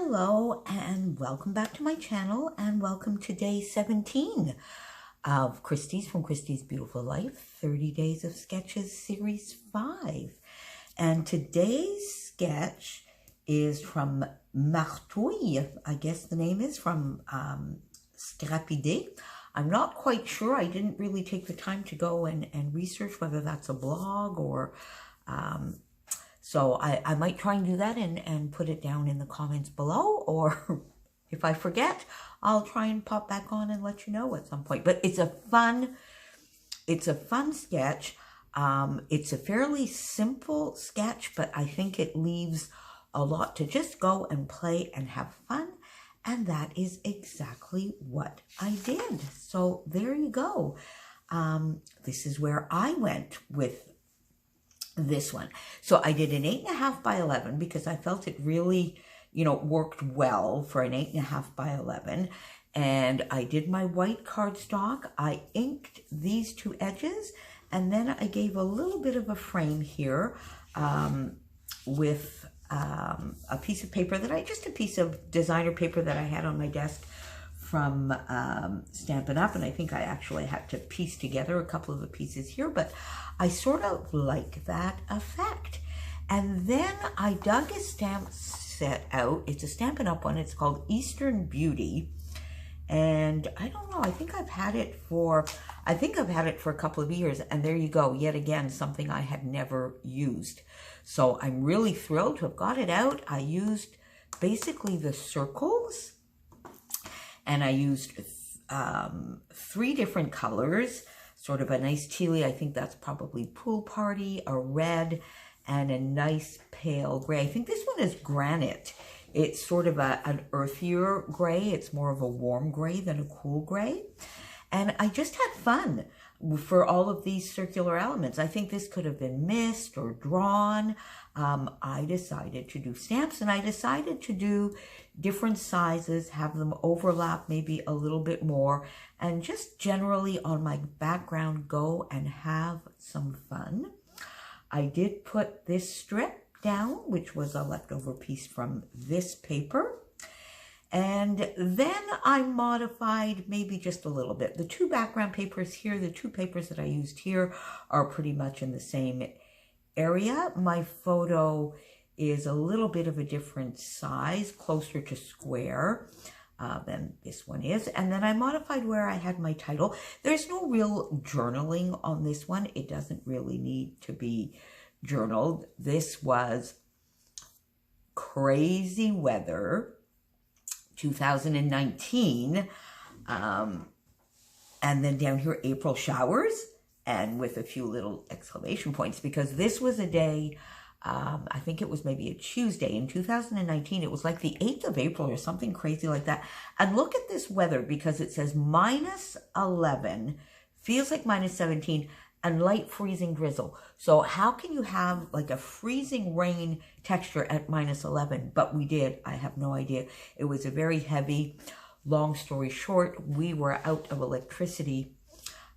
Hello and welcome back to my channel and welcome to day 17 of Christy's from Christy's Beautiful Life 30 Days of Sketches Series 5. And today's sketch is from Martouille, I guess the name is, from Scrapidé. I'm not quite sure. I didn't really take the time to go and research whether that's a blog or... So I might try and do that and put it down in the comments below, or if I forget, I'll try and pop back on and let you know at some point. But it's a fun sketch. It's a fairly simple sketch, but I think it leaves a lot to just go and play and have fun. And that is exactly what I did. So there you go. This is where I went with this one. So I did an 8.5 by 11 because I felt it really, worked well for an 8.5 by 11. And I did my white cardstock. I inked these two edges, and then I gave a little bit of a frame here with a piece of paper just a piece of designer paper that I had on my desk from Stampin' Up! And I think I actually had to piece together a couple of the pieces here, but I sort of like that effect. And then I dug a stamp set out. It's a Stampin' Up! One. It's called Eastern Beauty. And I don't know, I think I've had it for a couple of years. And there you go, yet again, something I had never used. So I'm really thrilled to have got it out. I used basically the circles. And I used 3 different colors, sort of a nice tealy, I think that's probably Pool Party, a red, and a nice pale gray. I think this one is Granite. It's sort of an earthier gray. It's more of a warm gray than a cool gray. And I just had fun for all of these circular elements. I think this could have been mist or drawn. I decided to do stamps, and I decided to do different sizes, have them overlap maybe a little bit more, and just generally on my background go and have some fun. I did put this strip down, which was a leftover piece from this paper. And then I modified maybe just a little bit. The 2 background papers here, the 2 papers that I used here are pretty much in the same area. My photo is a little bit of a different size, closer to square than this one is. And then I modified where I had my title. There's no real journaling on this one. It doesn't really need to be journaled. This was Crazy Weather 2019, and then down here April showers, and with a few little exclamation points, because this was a day, I think it was maybe a Tuesday in 2019. It was like the 8th of April or something crazy like that. And look at this weather, because it says -11, feels like -17, and light freezing drizzle. So how can you have like a freezing rain texture at -11? But we did. I have no idea. It was a very heavy. Long story short, we were out of electricity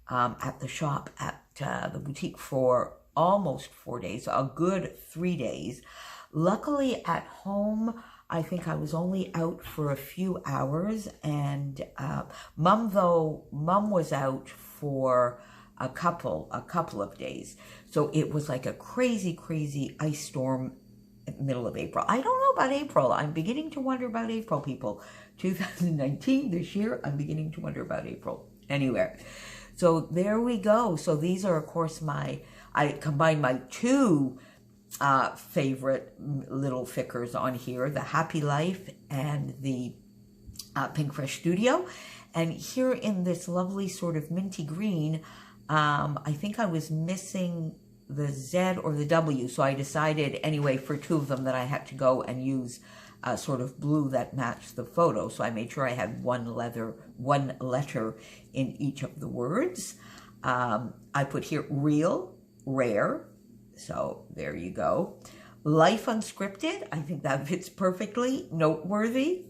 at the shop, at the boutique, for almost 4 days, a good 3 days. Luckily at home, I think I was only out for a few hours, and Mum was out for a couple of days. So it was like a crazy ice storm in the middle of April. I don't know about April. I'm beginning to wonder about April, people. 2019, this year, I'm beginning to wonder about April. Anyway, so there we go. So these are, of course, I combined my 2 favorite little fickers on here, the Happy Life and the Pink Fresh Studio. And here in this lovely sort of minty green, I think I was missing the Z or the W, so I decided anyway for 2 of them that I had to go and use a sort of blue that matched the photo. So I made sure I had one letter in each of the words. I put here real, rare, so there you go. Life unscripted, I think that fits perfectly. Noteworthy.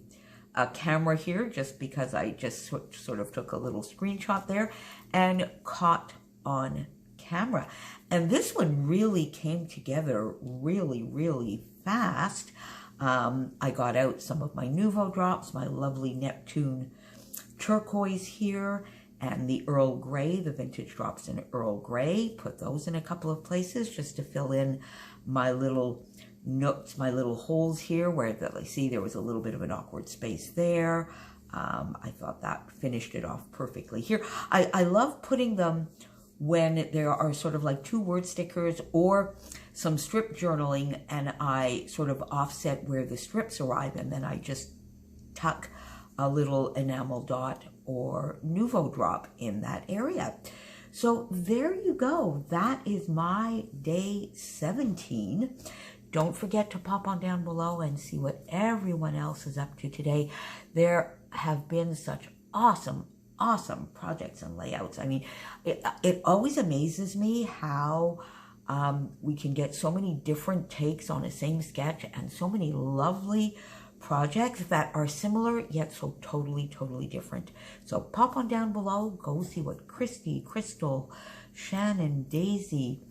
A camera here, just because I just sort of took a little screenshot there, and caught on camera. And this one really came together really fast. I got out some of my Nouveau drops, my lovely Neptune turquoise here, and the Earl Grey, the vintage drops in Earl Grey. Put those in a couple of places just to fill in my little nooks, my little holes here where see there was a little bit of an awkward space there. I thought that finished it off perfectly here. I love putting them when there are sort of like 2 word stickers or some strip journaling, and I sort of offset where the strips arrive, and then I just tuck a little enamel dot or Nouveau drop in that area. So there you go. That is my day 17. Don't forget to pop on down below and see what everyone else is up to today. There have been such awesome projects and layouts. I mean, it always amazes me how we can get so many different takes on a same sketch and so many lovely projects that are similar yet so totally different. So pop on down below, go see what Christy, Crystal, Shannon, Daisy,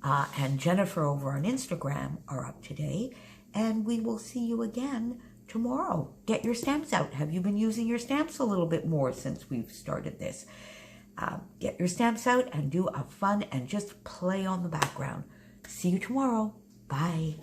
and Jennifer over on Instagram are up today, and we will see you again tomorrow. Get your stamps out. Have you been using your stamps a little bit more since we've started this? Get your stamps out and do a fun and just play on the background. See you tomorrow. Bye.